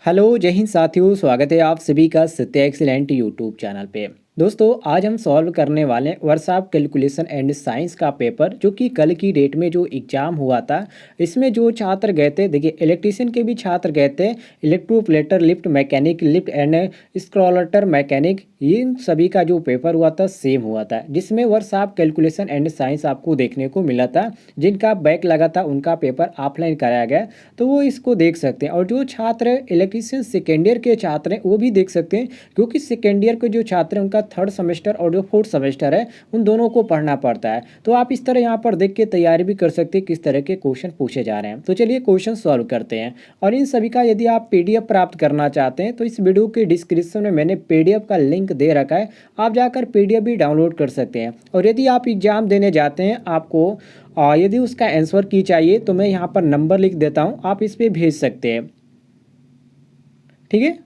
Hello जय हिंद साथियों, स्वागत है आप सभी का सत्य एक्सीलेंट यूट्यूब चैनल पे। दोस्तों आज हम सॉल्व करने वाले हैं वर्कशॉप कैलकुलेशन एंड साइंस का पेपर, जो कि कल की डेट में जो एग्ज़ाम हुआ था। इसमें जो छात्र गए थे, देखिए इलेक्ट्रीशियन के भी छात्र गए थे, electroplater lift mechanic lift and escalator mechanic, इन सभी का जो पेपर हुआ था सेम हुआ था, जिसमें वर्कशॉप कैलकुलेशन एंड साइंस आपको देखने को मिला था। जिनका बैक लगा था उनका पेपर ऑफलाइन कराया गया, तो वो इसको देख सकते हैं। और जो छात्र इलेक्ट्रीशियन सेकेंड ईयर के छात्र हैं वो भी देख सकते हैं, क्योंकि सेकेंड ईयर के जो छात्र हैं उनका थर्ड सेमेस्टर और जो फोर्थ सेमेस्टर है उन दोनों को पढ़ना पड़ता है। तो आप इस तरह यहाँ पर देख के तैयारी भी कर सकते हैं किस तरह के क्वेश्चन पूछे जा रहे हैं। तो चलिए क्वेश्चन सॉल्व करते हैं। और इन सभी का यदि आप पीडीएफ प्राप्त करना चाहते हैं तो इस वीडियो के डिस्क्रिप्शन में मैंने पीडीएफ का लिंक दे रखा है, आप जाकर पीडीएफ भी डाउनलोड कर सकते हैं। और यदि आप एग्जाम देने जाते हैं, आपको यदि उसका आंसर की चाहिए तो मैं यहाँ पर नंबर लिख देता हूँ, आप इस पर भेज सकते हैं। ठीक है,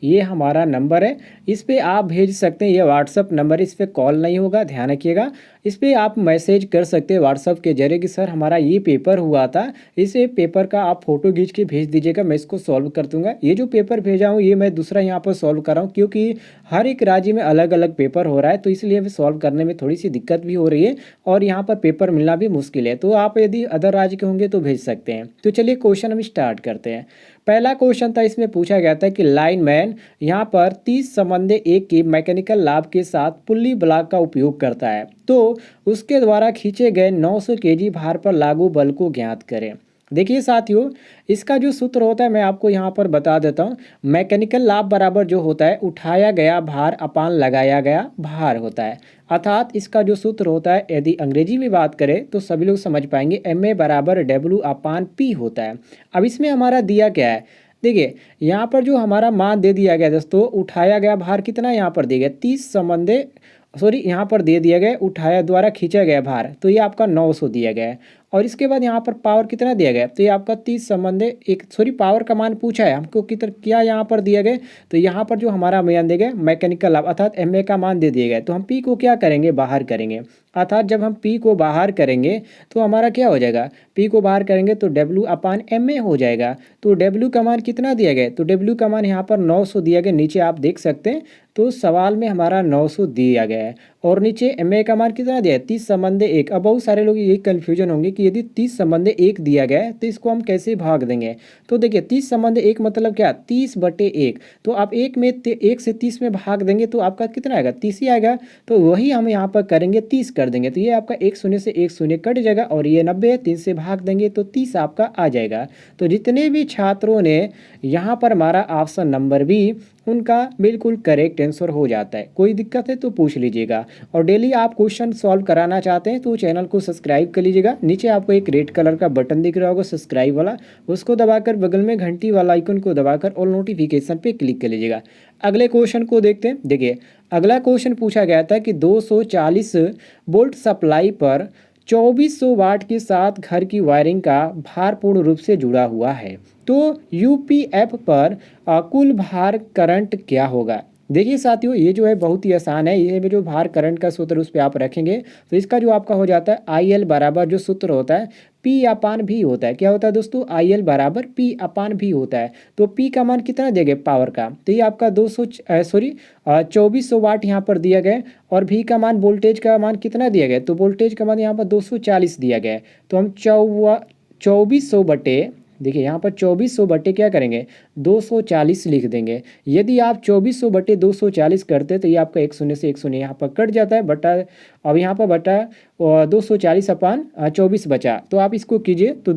ये हमारा नंबर है, इस पे आप भेज सकते हैं। ये व्हाट्सअप नंबर, इस पे कॉल नहीं होगा, ध्यान रखिएगा। इस पे आप मैसेज कर सकते हैं व्हाट्सअप के जरिए कि सर हमारा ये पेपर हुआ था, इस पेपर का आप फोटो खींच के भेज दीजिएगा, मैं इसको सॉल्व कर दूंगा। ये जो पेपर भेजा हूँ ये मैं दूसरा यहाँ पर सॉल्व कर रहा हूँ, क्योंकि हर एक राज्य में अलग अलग पेपर हो रहा है, तो इसलिए सॉल्व करने में थोड़ी सी दिक्कत भी हो रही है और यहाँ पर पेपर मिलना भी मुश्किल है। तो आप यदि अदर राज्य के होंगे तो भेज सकते हैं। तो चलिए क्वेश्चन हम स्टार्ट करते हैं। पहला क्वेश्चन था, इसमें पूछा गया था कि लाइनमैन यहाँ पर 30 संबंध एक के मैकेनिकल लाभ के साथ पुल्ली ब्लॉक का उपयोग करता है, तो उसके द्वारा खींचे गए 900 केजी भार पर लागू बल को ज्ञात करें। देखिए साथियों, इसका जो सूत्र होता है मैं आपको यहाँ पर बता देता हूँ। मैकेनिकल लाभ बराबर जो होता है उठाया गया भार अपान लगाया गया भार होता है। अर्थात इसका जो सूत्र होता है, यदि अंग्रेजी में बात करें तो सभी लोग समझ पाएंगे, MA बराबर W अपान P होता है। अब इसमें हमारा दिया क्या है, देखिए यहाँ पर जो हमारा मान दे दिया गया दोस्तों, उठाया गया भार कितना यहाँ पर दिया गया 30 संबंधे, सॉरी यहाँ पर दे दिया गया उठाया द्वारा खींचा गया भार, तो ये आपका 900 दिया गया है। और इसके बाद यहाँ पर पावर कितना दिया गया, तो ये आपका 30 संबंधे एक, सॉरी पावर का मान पूछा है हमको कितना क्या यहाँ पर दिया गया, तो यहाँ पर जो हमारा मान दिया गया मैकेनिकल लाभ अर्थात MA का मान दे दिया गया, तो हम P को क्या करेंगे, बाहर करेंगे। अर्थात जब हम P को बाहर करेंगे तो हमारा क्या हो जाएगा, P को बाहर करेंगे तो W अपान MA हो जाएगा। तो W का मान कितना दिया गया, तो W का मान यहाँ पर 900 दिया गया, नीचे आप देख सकते हैं। तो सवाल में हमारा 900 दिया गया है और नीचे MA का मान कितना दिया है 30 संबंधे एक। अब बहुत सारे लोग यही कन्फ्यूजन होंगे कि यदि 30 संबंधे एक दिया गया है तो इसको हम कैसे भाग देंगे। तो देखिए 30 संबंधे एक मतलब क्या, 30/1। तो आप एक में 1 से 30 में भाग देंगे तो आपका कितना आएगा, 30 ही आएगा। तो वही हम यहाँ पर करेंगे, 30 कर देंगे, तो ये आपका 1 शून्य से 1 शून्य कट जाएगा और ये 90 है, 3 से भाग देंगे तो 30 आपका आ जाएगा। तो जितने भी छात्रों ने यहाँ पर हमारा ऑप्शन नंबर बी, उनका बिल्कुल करेक्ट आंसर हो जाता है। कोई दिक्कत है तो पूछ लीजिएगा। और डेली आप क्वेश्चन सॉल्व कराना चाहते हैं तो चैनल को सब्सक्राइब कर लीजिएगा। नीचे आपको एक रेड कलर का बटन दिख रहा होगा सब्सक्राइब वाला, उसको दबाकर बगल में घंटी वाला आइकन को दबाकर ऑल नोटिफिकेशन पे क्लिक कर लीजिएगा। अगले क्वेश्चन को देखते हैं। देखिए अगला क्वेश्चन पूछा गया था कि 240 वोल्ट सप्लाई पर 2400 वाट के साथ घर की वायरिंग का भार पूर्ण रूप से जुड़ा हुआ है, तो UPF पर कुल भार करंट क्या होगा। देखिए साथियों, ये जो है बहुत ही आसान है। ये जो भार करंट का सूत्र उस पर आप रखेंगे तो इसका जो आपका हो जाता है IL बराबर जो सूत्र होता है P अपान भी होता है। क्या होता है दोस्तों, IL बराबर P अपान भी होता है। तो P का मान कितना देंगे पावर का, तो ये आपका 2400 वाट यहाँ पर दिया गया। और V का मान वोल्टेज का मान कितना दिया गया, तो वोल्टेज का मान यहाँ पर 240 दिया गया है। तो हम 2400 बटे, देखिए यहाँ पर 2400 बटे क्या करेंगे 240 लिख देंगे। यदि आप 2400 बटे 240 करते तो ये आपका 1 शून्य से 1 शून्य यहाँ पर कट जाता है बटा, अब यहाँ पर बटा 240 अपान 24 बचा। तो आप इसको कीजिए तो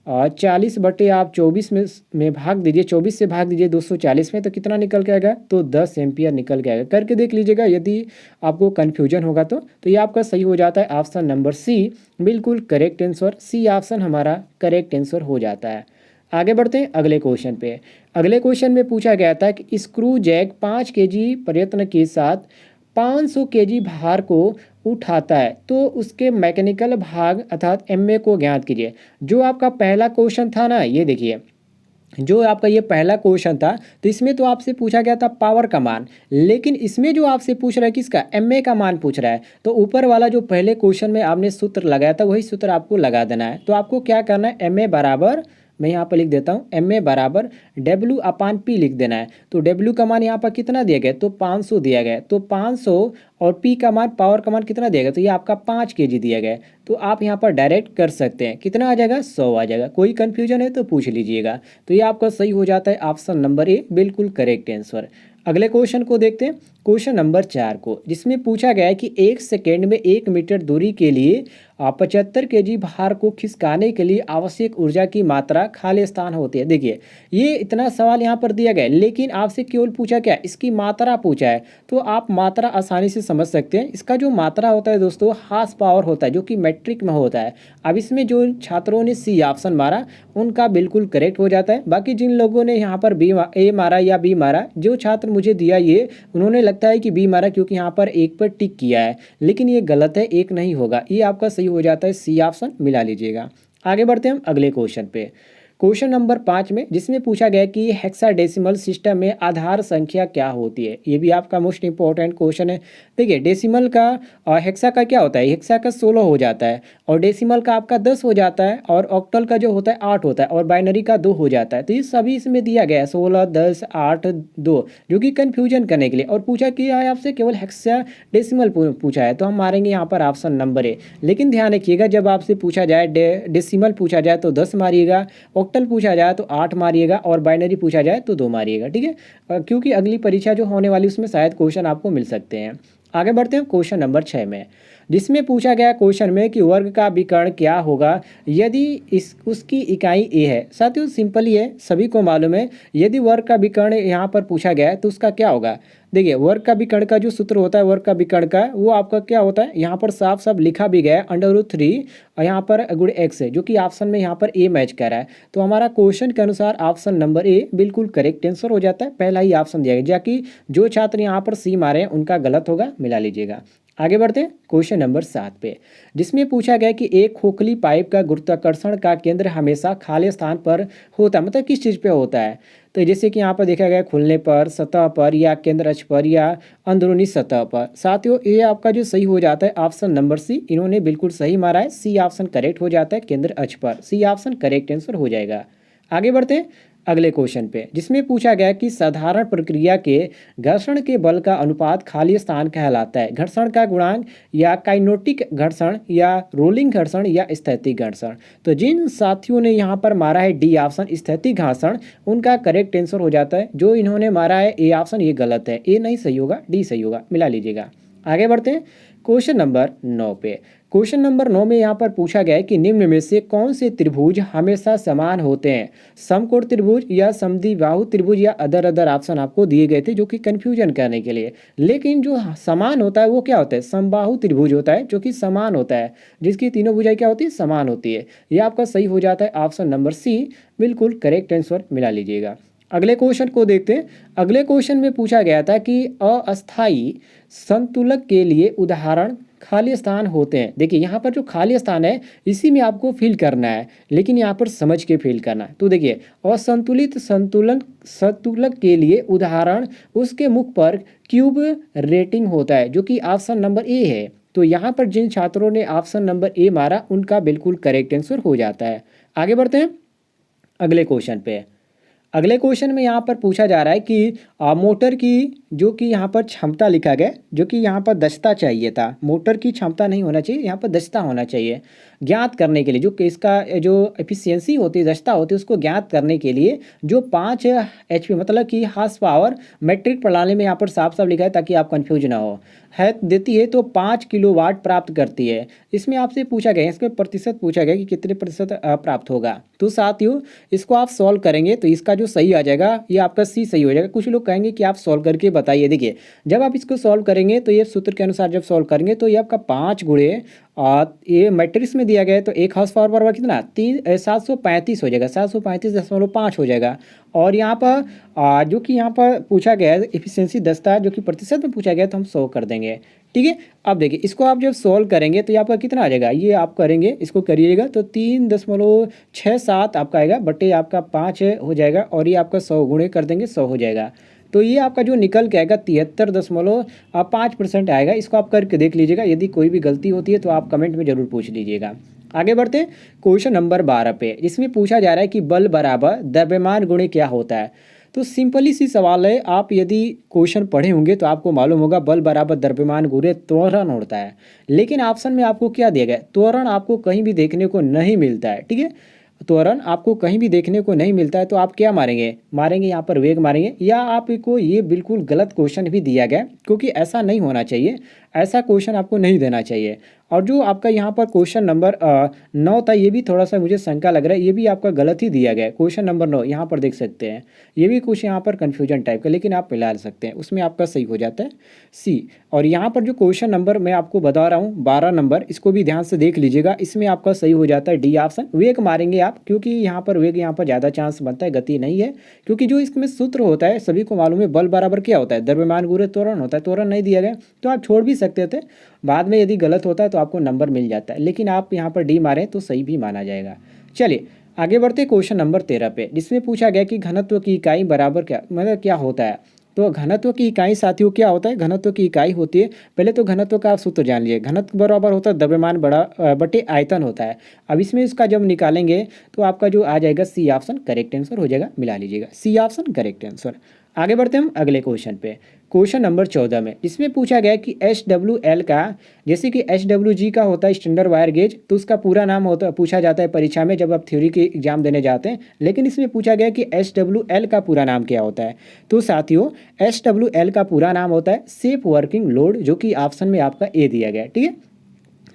240 बटे आप 24 में भाग दीजिए, 24 से भाग दीजिए 240 में, तो कितना निकल के आएगा, तो 10 एम्पियर निकल के आएगा। करके देख लीजिएगा, यदि आपको कन्फ्यूजन होगा तो ये आपका सही हो जाता है। ऑप्शन नंबर C बिल्कुल करेक्ट आंसर, C ऑप्शन हमारा करेक्ट आंसर हो जाता है। आगे बढ़ते हैं अगले क्वेश्चन पे। अगले क्वेश्चन में पूछा गया था कि स्क्रू जैक 5 केजी प्रयत्न के साथ 500 केजी भार को उठाता है, तो उसके मैकेनिकल भाग अर्थात MA को ज्ञात कीजिए। जो आपका पहला क्वेश्चन था ना, ये देखिए जो आपका ये पहला क्वेश्चन था, तो इसमें तो आपसे पूछा गया था पावर का मान, लेकिन इसमें जो आपसे पूछ रहा है किसका, MA का मान पूछ रहा है। तो ऊपर वाला जो पहले क्वेश्चन में आपने सूत्र लगाया था वही सूत्र आपको लगा देना है। तो आपको क्या करना है, MA बराबर मैं यहाँ पर लिख देता हूँ MA बराबर W/P लिख देना है। तो W का मान यहाँ पर कितना दिया गया, तो 500 दिया गया, तो 500 और P का मान, पावर का मान कितना दिया गया, तो ये आपका 5 kg दिया गया है। तो आप यहाँ पर डायरेक्ट कर सकते हैं, कितना आ जाएगा, 100 आ जाएगा। कोई कन्फ्यूजन है तो पूछ लीजिएगा। तो ये आपका सही हो जाता है, ऑप्शन नंबर ए बिल्कुल करेक्ट आंसर। अगले क्वेश्चन को देखते हैं, क्वेश्चन नंबर 4 को, जिसमें पूछा गया है कि 1 सेकेंड में 1 मीटर दूरी के लिए 75 kg भार को खिसकाने के लिए आवश्यक ऊर्जा की मात्रा खाली स्थान होती है। देखिए ये इतना सवाल यहाँ पर दिया गया है, लेकिन आपसे केवल पूछा क्या, इसकी मात्रा पूछा है। तो आप मात्रा आसानी से समझ सकते हैं। इसका जो मात्रा होता है दोस्तों, हार्स पावर होता है, जो कि मैट्रिक में होता है। अब इसमें जो छात्रों ने सी ऑप्शन मारा उनका बिल्कुल करेक्ट हो जाता है। बाकी जिन लोगों ने यहाँ पर ए मारा या बी मारा, जो छात्र मुझे दिया ये, उन्होंने लगता है कि बी मारा, क्योंकि यहाँ पर एक पर टिक किया है, लेकिन ये गलत है, एक नहीं होगा। ये आपका सही हो जाता है, सी ऑप्शन मिला लीजिएगा। आगे बढ़ते हैं हम अगले क्वेश्चन पे, क्वेश्चन नंबर 5 में, जिसमें पूछा गया कि हेक्साडेसिमल सिस्टम में आधार संख्या क्या होती है। ये भी आपका मोस्ट इंपॉर्टेंट क्वेश्चन है। देखिए डेसिमल का और हेक्सा का क्या होता है, हेक्सा का 16 हो जाता है, और डेसिमल का आपका 10 हो जाता है, और ऑक्टल का जो होता है 8 होता है, और बाइनरी का 2 हो जाता है। तो ये सभी इसमें दिया गया है, 16, 10, 8, 2, जो कि कन्फ्यूजन करने के लिए। और पूछा किया है आपसे केवल हेक्साडेसिमल पूछा है, तो हम मारेंगे यहाँ पर ऑप्शन नंबर ए। लेकिन ध्यान रखिएगा, जब आपसे पूछा जाए डेसिमल पूछा जाए तो 10 मारिएगा, ऑक्टल पूछा जाए तो 8 मारिएगा, और बाइनरी पूछा जाए तो 2 मारिएगा, ठीक है, क्योंकि अगली परीक्षा जो होने वाली उसमें शायद क्वेश्चन आपको मिल सकते हैं। आगे बढ़ते हैं क्वेश्चन नंबर 6 में, जिसमें पूछा गया क्वेश्चन में कि वर्ग का विकर्ण क्या होगा यदि उसकी इकाई ए है। साथियों सिंपल ही है, सभी को मालूम है। यदि वर्ग का विकर्ण यहाँ पर पूछा गया है तो उसका क्या होगा। देखिए वर्ग का विकर्ण का जो सूत्र होता है, वर्ग का विकर्ण का, वो आपका क्या होता है, यहाँ पर साफ साफ लिखा भी गया है, √3 और यहाँ पर गुण x है, जो कि ऑप्शन में यहाँ पर ए मैच कर रहा है। तो हमारा क्वेश्चन के अनुसार ऑप्शन नंबर ए बिल्कुल करेक्ट आंसर हो जाता है। पहला ही ऑप्शन दिया गया, जाकि जो छात्र यहाँ पर सी मारे हैं उनका गलत होगा, मिला लीजिएगा। आगे बढ़ते हैं क्वेश्चन नंबर 7 पे, जिसमें पूछा गया कि एक खोखली पाइप का गुरुत्वाकर्षण का केंद्र हमेशा खाली स्थान पर होता है, मतलब किस चीज़ पे होता है। तो जैसे कि यहाँ पर देखा गया खुलने पर, सतह पर, या केंद्र अक्ष पर, या अंदरूनी सतह पर। साथियों ये आपका जो सही हो जाता है ऑप्शन नंबर सी, इन्होंने बिल्कुल सही मारा है, सी ऑप्शन करेक्ट हो जाता है, केंद्र अक्ष पर, सी ऑप्शन करेक्ट आंसर हो जाएगा। आगे बढ़ते हैं अगले क्वेश्चन पे, जिसमें पूछा गया कि साधारण प्रक्रिया के घर्षण के बल का अनुपात खाली स्थान कहलाता है। घर्षण का गुणांक, या काइनेटिक घर्षण, या रोलिंग घर्षण, या स्थैतिक घर्षण। तो जिन साथियों ने यहाँ पर मारा है डी ऑप्शन स्थैतिक घर्षण, उनका करेक्ट आंसर हो जाता है। जो इन्होंने मारा है ए ऑप्शन, ये गलत है, ए नहीं सही होगा, डी सही होगा, मिला लीजिएगा। आगे बढ़ते हैं क्वेश्चन नंबर 9 पे। क्वेश्चन नंबर 9 में यहाँ पर पूछा गया है कि निम्न में से कौन से त्रिभुज हमेशा समान होते हैं। समकोण त्रिभुज, या समद्विबाहु त्रिभुज, या अदर ऑप्शन आपको दिए गए थे, जो कि कंफ्यूजन करने के लिए। लेकिन जो समान होता है वो क्या होता है, समबाहु त्रिभुज होता है, जो कि समान होता है, जिसकी तीनों भुजाएं क्या होती है, समान होती है। यह आपका सही हो जाता है, ऑप्शन नंबर सी बिल्कुल करेक्ट आंसर मिला लीजिएगा। अगले क्वेश्चन को देखते हैं। अगले क्वेश्चन में पूछा गया था कि अस्थायी संतुलक के लिए उदाहरण खाली स्थान होते हैं। देखिए यहाँ पर जो खाली स्थान है इसी में आपको फिल करना है, लेकिन यहाँ पर समझ के फिल करना है। तो देखिए असंतुलित संतुलक के लिए उदाहरण उसके मुख पर क्यूब रेटिंग होता है, जो कि ऑप्शन नंबर ए है। तो यहाँ पर जिन छात्रों ने ऑप्शन नंबर ए मारा उनका बिल्कुल करेक्ट आंसर हो जाता है। आगे बढ़ते हैं अगले क्वेश्चन पे। अगले क्वेश्चन में यहाँ पर पूछा जा रहा है कि मोटर की जो कि यहाँ पर क्षमता लिखा गया, जो कि यहाँ पर दक्षता चाहिए था, मोटर की क्षमता नहीं होना चाहिए, यहाँ पर दक्षता होना चाहिए। ज्ञात करने के लिए जो कि इसका जो एफिशिएंसी होती है, दक्षता होती है, उसको ज्ञात करने के लिए जो 5 HP मतलब कि हार्स पावर मैट्रिक प्रणाली में यहाँ पर साफ साफ लिखा है, ताकि आप कन्फ्यूज ना हो, है देती है तो 5 किलोवाट प्राप्त करती है। इसमें आपसे पूछा गया, इसमें प्रतिशत पूछा गया कि कितने प्रतिशत प्राप्त होगा। तो साथियों इसको आप सॉल्व करेंगे तो इसका जो सही आ जाएगा ये आपका सी सही हो जाएगा। कुछ लोग कहेंगे कि आप सॉल्व करके बताइए। देखिए जब आप इसको सॉल्व करेंगे तो ये सूत्र के अनुसार जब सॉल्व करेंगे तो ये आपका 5 गुणे ये मैट्रिक्स में दिया गया है, तो 1 हार्स पावर बराबर कितना 735 हो जाएगा, 735.5 हो जाएगा। और यहाँ पर जो कि यहाँ पर पूछा गया है एफिशिएंसी दक्षता, जो कि प्रतिशत में पूछा गया है, तो हम 100 कर देंगे। ठीक है, अब देखिए इसको आप जब सॉल्व करेंगे तो ये आपका कितना आ जाएगा, ये आप करेंगे इसको करिएगा तो 3.67 आपका आएगा, बटे आपका 5 हो जाएगा, और ये आपका 100 गुणे कर देंगे 100 हो जाएगा। तो ये आपका जो निकल के आएगा 73.5% आएगा। इसको आप करके देख लीजिएगा, यदि कोई भी गलती होती है तो आप कमेंट में ज़रूर पूछ लीजिएगा। आगे बढ़ते हैं क्वेश्चन नंबर 12 पे, जिसमें पूछा जा रहा है कि बल बराबर द्रव्यमान गुणे क्या होता है। तो सिंपली सी सवाल है, आप यदि क्वेश्चन पढ़े होंगे तो आपको मालूम होगा बल बराबर द्रव्यमान गुणे त्वरण होता है। लेकिन ऑप्शन में आपको क्या दिया गया है, त्वरण आपको कहीं भी देखने को नहीं मिलता है, ठीक है। त्वरण आपको कहीं भी देखने को नहीं मिलता है, तो आप क्या मारेंगे यहाँ पर वेग मारेंगे, या आपको ये बिल्कुल गलत क्वेश्चन भी दिया गया है, क्योंकि ऐसा नहीं होना चाहिए, ऐसा क्वेश्चन आपको नहीं देना चाहिए। और जो आपका यहाँ पर क्वेश्चन नंबर 9 था, ये भी थोड़ा सा मुझे शंका लग रहा है, ये भी आपका गलत ही दिया गया है। क्वेश्चन नंबर 9 यहाँ पर देख सकते हैं, ये भी कुछ यहाँ पर कन्फ्यूजन टाइप का, लेकिन आप मिला सकते हैं, उसमें आपका सही हो जाता है सी। और यहाँ पर जो क्वेश्चन नंबर मैं आपको बता रहा हूँ 12 नंबर, इसको भी ध्यान से देख लीजिएगा, इसमें आपका सही हो जाता है डी ऑप्शन, वेग मारेंगे आप, क्योंकि यहाँ पर वेग यहाँ पर ज़्यादा चांस बनता है, गति नहीं है। क्योंकि जो इसमें सूत्र होता है सभी को मालूम है, बल बराबर क्या होता है, द्रव्यमान गुणे त्वरण होता है, त्वरण नहीं दिया गया तो आप छोड़ भी सकते थे, बाद में यदि गलत होता है तो आपको नंबर मिल जाता है, लेकिन आप यहाँ पर डी मारें तो सही भी माना जाएगा। चलिए आगे बढ़ते क्वेश्चन नंबर 13 पे, जिसमें पूछा गया कि घनत्व की इकाई बराबर क्या मतलब क्या होता है। तो घनत्व की इकाई साथियों क्या होता है, घनत्व की इकाई होती है, पहले तो घनत्व का आप सूत्र जान लीजिए, घनत्व बराबर होता है द्रव्यमान बटे आयतन होता है। अब इसमें इसका जब निकालेंगे तो आपका जो आ जाएगा सी ऑप्शन करेक्ट आंसर हो जाएगा, मिला लीजिएगा सी ऑप्शन करेक्ट आंसर। आगे बढ़ते हैं हम अगले क्वेश्चन पे, क्वेश्चन नंबर 14 में, इसमें पूछा गया कि SWL का, जैसे कि SWG का होता है स्टैंडर्ड वायर गेज, तो उसका पूरा नाम होता पूछा जाता है परीक्षा में जब आप थ्योरी के एग्जाम देने जाते हैं, लेकिन इसमें पूछा गया कि SWL का पूरा नाम क्या होता है। तो साथियों SWL का पूरा नाम होता है सेफ वर्किंग लोड, जो कि ऑप्शन में आपका ए दिया गया है, ठीक है।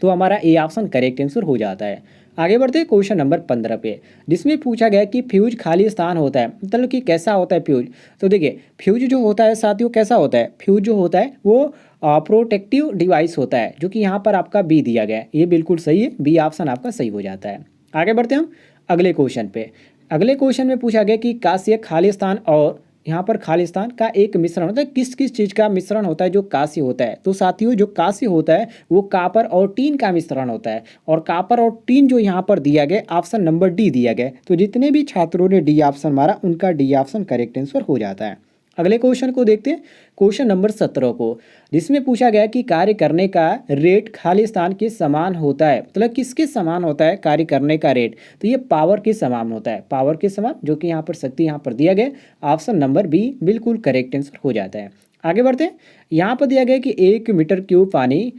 तो हमारा ए ऑप्शन करेक्ट आंसर हो जाता है। आगे बढ़ते हैं क्वेश्चन नंबर 15 पे, जिसमें पूछा गया कि फ्यूज खाली स्थान होता है, मतलब कि कैसा होता है फ्यूज। तो देखिए फ्यूज जो होता है साथियों कैसा होता है, फ्यूज जो होता है वो प्रोटेक्टिव डिवाइस होता है, जो कि यहाँ पर आपका बी दिया गया है, ये बिल्कुल सही है, बी ऑप्शन आपका सही हो जाता है। आगे बढ़ते हैं हम अगले क्वेश्चन पे, अगले क्वेश्चन में पूछा गया कि कांस्य खाली स्थान और यहाँ पर खालिस्तान का एक मिश्रण होता है, किस किस चीज़ का मिश्रण होता है जो कांस्य होता है। तो साथियों जो कांस्य होता है वो कापर और टीन का मिश्रण होता है, और कापर और टीन जो यहाँ पर दिया गया ऑप्शन नंबर डी दिया गया, तो जितने भी छात्रों ने डी ऑप्शन मारा उनका डी ऑप्शन करेक्ट आंसर हो जाता है। अगले क्वेश्चन को देखते हैं, क्वेश्चन नंबर 17 को, जिसमें पूछा गया कि कार्य करने का रेट खाली स्थान के समान होता है, मतलब किसके समान होता है कार्य करने का रेट। तो ये पावर के समान होता है, पावर के समान, जो कि यहाँ पर शक्ति यहाँ पर दिया गया, ऑप्शन नंबर बी बिल्कुल करेक्ट आंसर हो जाता है। आगे बढ़ते हैं, यहाँ पर दिया गया कि 1 मीटर क्यूब पानी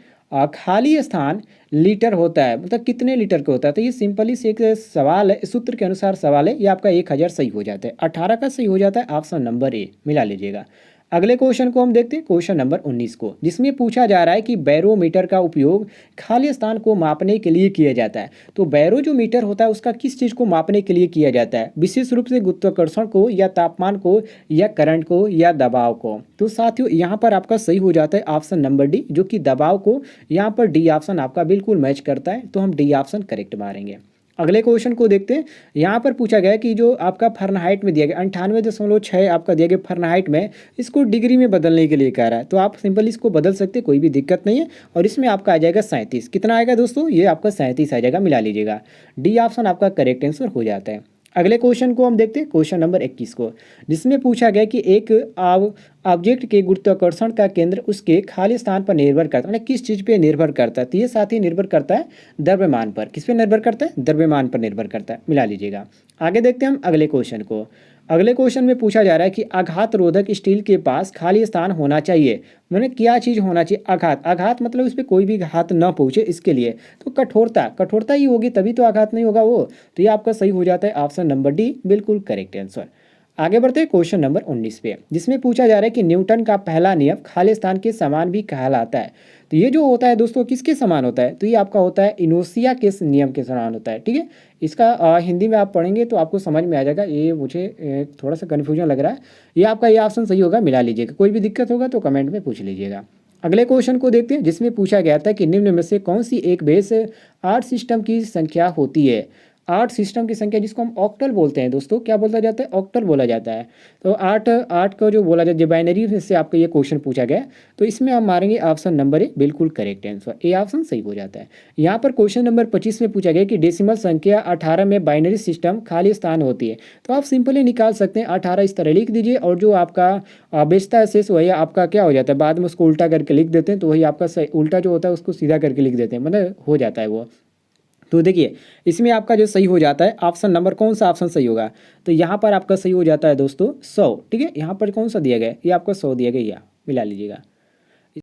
खाली स्थान लीटर होता है, मतलब कितने लीटर का होता है। तो ये सिंपली से एक सवाल है, सूत्र के अनुसार सवाल है, ये आपका 1000 सही हो जाता है, 18 का सही हो जाता है, ऑप्शन नंबर ए मिला लीजिएगा। अगले क्वेश्चन को हम देखते हैं, क्वेश्चन नंबर 19 को, जिसमें पूछा जा रहा है कि बैरोमीटर का उपयोग खाली स्थान को मापने के लिए किया जाता है। तो बैरो जो मीटर होता है उसका किस चीज़ को मापने के लिए किया जाता है, विशेष रूप से गुरुत्वाकर्षण को, या तापमान को, या करंट को, या दबाव को। तो साथियों यहाँ पर आपका सही हो जाता है ऑप्शन नंबर डी, जो कि दबाव को, यहाँ पर डी ऑप्शन आपका बिल्कुल मैच करता है, तो हम डी ऑप्शन करेक्ट मारेंगे। अगले क्वेश्चन को देखते हैं, यहाँ पर पूछा गया कि जो आपका फahrenheit में दिया गया 98.6 आपका दिया गया फahrenheit में, इसको डिग्री में बदलने के लिए कह रहा है, तो आप सिंपल इसको बदल सकते हैं, कोई भी दिक्कत नहीं है। और इसमें आपका आ जाएगा 37, कितना आएगा दोस्तों, ये आपका 37 आ जाएगा, मिला लीजिएगा, डी ऑप्शन आपका करेक्ट आंसर हो जाता है। अगले क्वेश्चन को हम देखते हैं, क्वेश्चन नंबर 21 को, जिसमें पूछा गया कि एक ऑब्जेक्ट के गुरुत्वाकर्षण का केंद्र उसके खाली स्थान पर निर्भर करता है, मतलब किस चीज़ पे निर्भर करता है। तो ये साथ ही निर्भर करता है द्रव्यमान पर, किस पे निर्भर करता है, द्रव्यमान पर निर्भर करता है, मिला लीजिएगा। आगे देखते हैं हम अगले क्वेश्चन को, अगले क्वेश्चन में पूछा जा रहा है कि आघात रोधक स्टील के पास खाली स्थान होना चाहिए, मैंने क्या चीज़ होना चाहिए, आघात, आघात मतलब उस पर कोई भी घात न पहुँचे इसके लिए, तो कठोरता, कठोरता ही होगी तभी तो आघात नहीं होगा वो, तो ये आपका सही हो जाता है ऑप्शन नंबर डी बिल्कुल करेक्ट आंसर। आगे बढ़ते हैं क्वेश्चन नंबर 19 पे, जिसमें पूछा जा रहा है कि न्यूटन का पहला नियम खाली स्थान के समान भी कहलाता है। तो ये जो होता है दोस्तों किसके समान होता है, तो ये आपका होता है इनोसिया के नियम के समान होता है, ठीक है। इसका हिंदी में आप पढ़ेंगे तो आपको समझ में आ जाएगा, ये मुझे थोड़ा सा कन्फ्यूजन लग रहा है, ये आपका ये ऑप्शन सही होगा, मिला लीजिएगा, कोई भी दिक्कत होगा तो कमेंट में पूछ लीजिएगा। अगले क्वेश्चन को देखते हैं, जिसमें पूछा गया था कि निम्न में से कौन सी एक बेस 8 सिस्टम की संख्या होती है। 8 सिस्टम की संख्या जिसको हम ऑक्टल बोलते हैं दोस्तों, क्या बोला जाता है, ऑक्टल बोला जाता है। तो 8 को जो बोला जाता है, बाइनरी से आपका ये क्वेश्चन पूछा गया, तो इसमें हम मारेंगे ऑप्शन नंबर ए बिल्कुल करेक्ट आंसर, ए ऑप्शन सही हो जाता है। यहाँ पर क्वेश्चन नंबर 25 में पूछा गया कि डेसिमल संख्या 18 में बाइनरी सिस्टम खाली स्थान होती है। तो आप सिंपली निकाल सकते हैं, 18 इस तरह लिख दीजिए, और जो आपका बचता है शेष वही आपका क्या हो जाता है, बाद में उसको उल्टा करके लिख देते हैं, तो वही आपका उल्टा जो होता है उसको सीधा करके लिख देते हैं, मतलब हो जाता है वो। तो देखिए इसमें आपका जो सही हो जाता है ऑप्शन नंबर, कौन सा ऑप्शन सही होगा, तो यहाँ पर आपका सही हो जाता है दोस्तों 100। ठीक है, यहाँ पर कौन सा दिया गया है, ये आपका 100 दिया गया, मिला लीजिएगा।